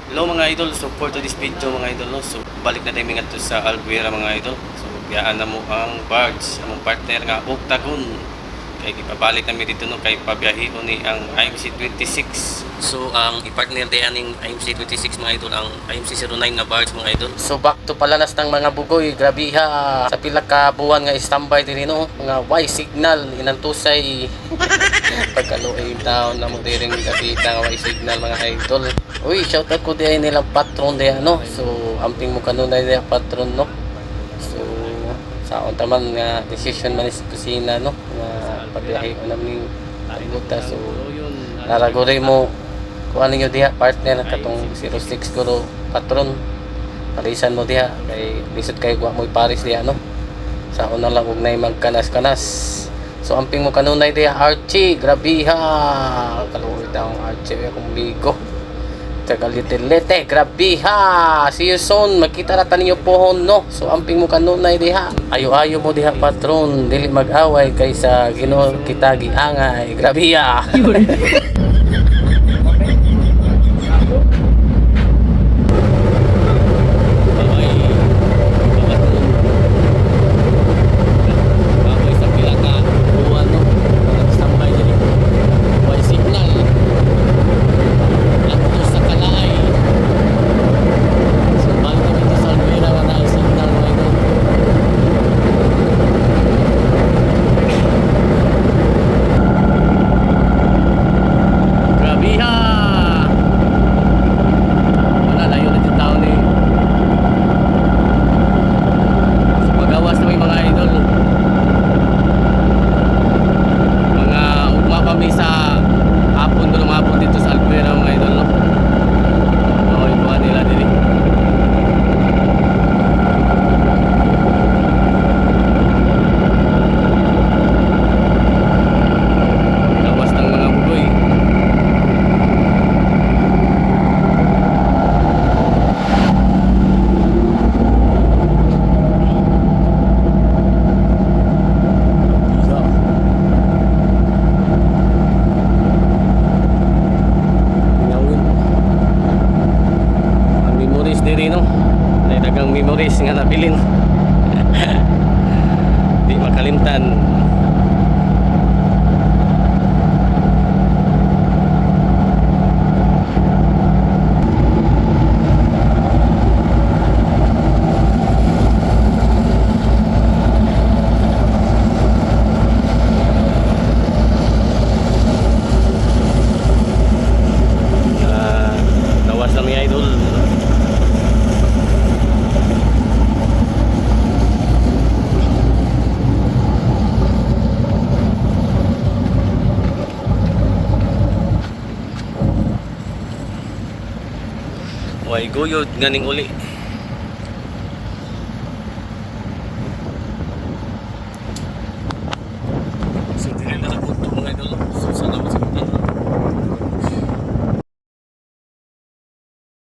Hello mga idol, so for today's video mga idol, no? So balik na tayo nga to sa Alguera mga idol. So biyaan na mo ang barge, among partner nga Octagon. Kay ipabalik namin dito no kay pabiyahiho ni ang IMC-26. So ang i-partner diyan ning IMC-26 mga idol ang IMC-09 nga barge mga idol. So back to palanas ng mga bugoy, grabe ha. Sa pila ka buwan nga standby diri no, mga Y signal inantusay. Pagkaluoy down na mo diring gabita nga Y signal mga idol. Uy, shoutout ko diyan nilang patron diyan no. So amping mo kanunay diyan patron no. So sa taman nga decision man sa kusina no nga pagbiyahe ko namin buta. So naraguri mo kung ano nyo diha partner katong 06 guro patron parisan mo diha kay lisod kay guwa mo Paris diha no. Sa una lang ug nay magkanas-kanas. So amping mo kanunay diha Archie, grabe ha. Kaluoy daw ang Archie akong bigo. Tagalite-lete, grabe ha. See you soon. Magkita na taninyo pohon no. So amping mo kanunay diha. Ayo-ayo mo diha patron, dili mag-away kaysa Ginoo kita giangay. Grabe ha. diri no nay dagang memories nga nabilin. Di makalimtan. Lawas lang ni idol. Way guyod ganing uli.